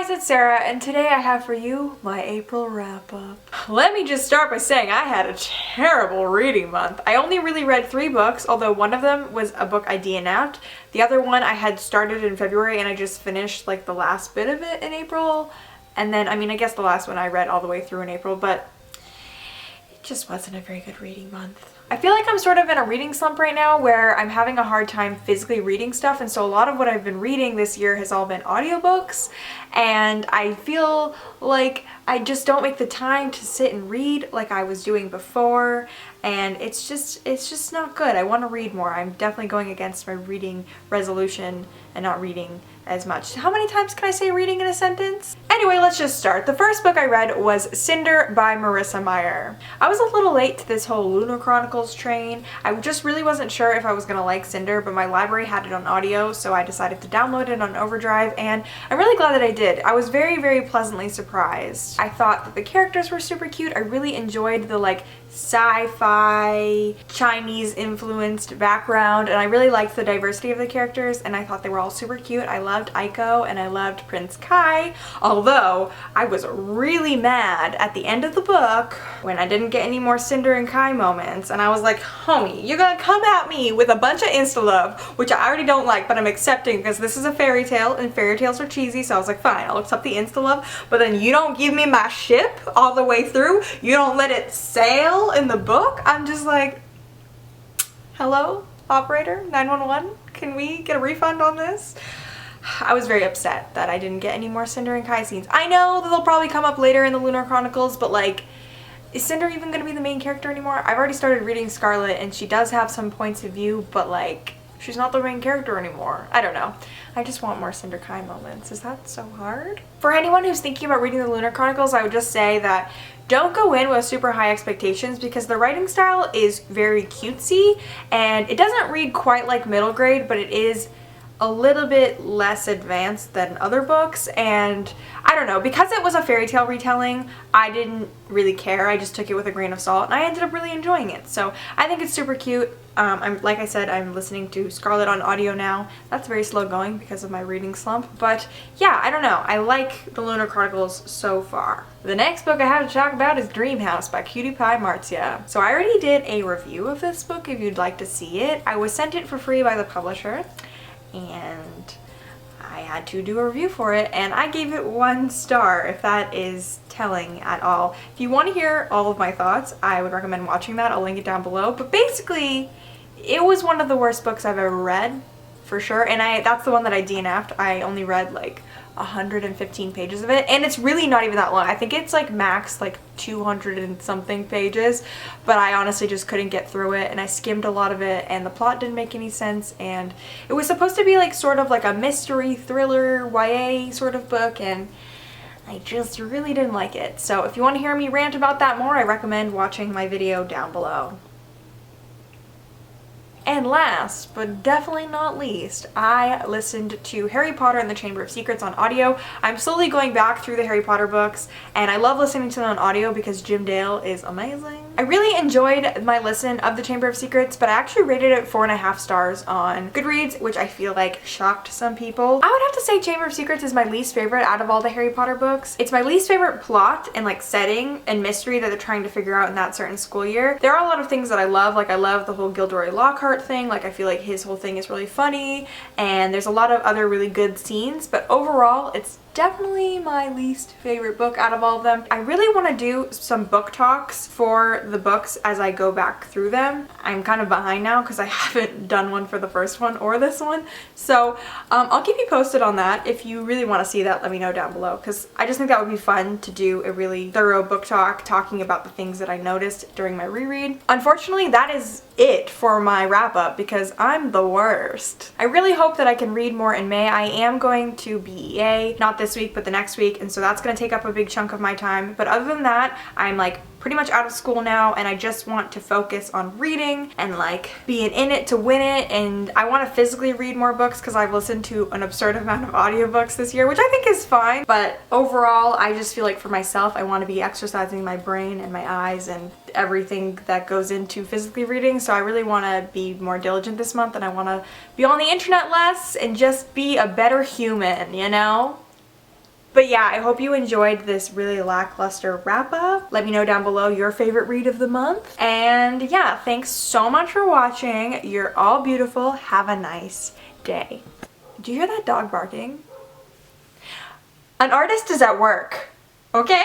guys, it's Sarah, and today I have for you my April wrap-up. Let me just start by saying I had a terrible reading month. I only really read 3 books, although one of them was a book I DNF'd. The other one I had started in February and I just finished like the last bit of it in April. And then, I guess the last one I read all the way through in April, but it just wasn't a very good reading month. I feel like I'm sort of in a reading slump right now where I'm having a hard time physically reading stuff, and so a lot of what I've been reading this year has all been audiobooks, and I feel like I just don't make the time to sit and read like I was doing before, and it's just not good. I want to read more. I'm definitely going against my reading resolution and not reading as much. How many times can I say reading in a sentence? Anyway, let's just start. The first book I read was Cinder by Marissa Meyer. I was a little late to this whole Lunar Chronicles train. I just really wasn't sure if I was gonna like Cinder, but my library had it on audio, so I decided to download it on Overdrive, and I'm really glad that I did. I was very, very pleasantly surprised. I thought that the characters were super cute. I really enjoyed the like sci-fi Chinese influenced background, and I really liked the diversity of the characters, and I thought they were all super cute. I loved Aiko and I loved Prince Kai, although I was really mad at the end of the book when I didn't get any more Cinder and Kai moments, and I was like, homie, you're gonna come at me with a bunch of insta-love, which I already don't like, but I'm accepting because this is a fairy tale and fairy tales are cheesy, so I was like, fine, I'll accept the insta-love, but then you don't give me my ship all the way through, you don't let it sail in the book. I'm just like, hello, operator 911, can we get a refund on this? I was very upset that I didn't get any more Cinder and Kai scenes. I know that they'll probably come up later in the Lunar Chronicles, but like, is Cinder even going to be the main character anymore? I've already started reading Scarlet and she does have some points of view, but like, she's not the main character anymore. I don't know. I just want more Cinder Kai moments. Is that so hard? For anyone who's thinking about reading the Lunar Chronicles, I would just say that don't go in with super high expectations because the writing style is very cutesy and it doesn't read quite like middle grade, but it is a little bit less advanced than other books, and I don't know, because it was a fairy tale retelling, I didn't really care. I just took it with a grain of salt and I ended up really enjoying it. So I think it's super cute. Like I said, I'm listening to Scarlet on audio now. That's very slow going because of my reading slump, but yeah, I don't know. I like the Lunar Chronicles so far. The next book I have to talk about is Dream House by Cutiepie Marzia. So I already did a review of this book if you'd like to see it. I was sent it for free by the publisher, and I had to do a review for it, and I gave it 1 star, if that is telling at all. If you want to hear all of my thoughts, I would recommend watching that. I'll link it down below. But basically, it was one of the worst books I've ever read, for sure, and that's the one that I DNF'd. I only read like 115 pages of it, and it's really not even that long. I think it's like max like 200 and something pages, but I honestly just couldn't get through it, and I skimmed a lot of it, and the plot didn't make any sense, and it was supposed to be like sort of like a mystery thriller YA sort of book, and I just really didn't like it. So if you want to hear me rant about that more, I recommend watching my video down below. And last, but definitely not least, I listened to Harry Potter and the Chamber of Secrets on audio. I'm slowly going back through the Harry Potter books, and I love listening to them on audio because Jim Dale is amazing. I really enjoyed my listen of the Chamber of Secrets, but I actually rated it 4.5 stars on Goodreads, which I feel like shocked some people. I would have to say Chamber of Secrets is my least favorite out of all the Harry Potter books. It's my least favorite plot and like setting and mystery that they're trying to figure out in that certain school year. There are a lot of things that I love, like I love the whole Gilderoy Lockhart thing, like I feel like his whole thing is really funny, and there's a lot of other really good scenes, but overall it's definitely my least favorite book out of all of them. I really want to do some book talks for the books as I go back through them. I'm kind of behind now because I haven't done one for the first one or this one, so I'll keep you posted on that. If you really want to see that, let me know down below, because I just think that would be fun to do a really thorough book talk talking about the things that I noticed during my reread. Unfortunately, that is it for my wrap-up because I'm the worst. I really hope that I can read more in May. I am going to BEA, not this week but the next week, and so that's going to take up a big chunk of my time, but other than that, I'm like pretty much out of school now, and I just want to focus on reading and like being in it to win it, and I want to physically read more books because I've listened to an absurd amount of audiobooks this year, which I think is fine, but overall I just feel like for myself I want to be exercising my brain and my eyes and everything that goes into physically reading, so I really want to be more diligent this month, and I want to be on the internet less and just be a better human, you know? But yeah. yeah, I hope you enjoyed this really lackluster wrap up. Let me know down below your favorite read of the month. And yeah, thanks so much for watching. You're all beautiful. Have a nice day. Do you hear that dog barking? An artist is at work, okay?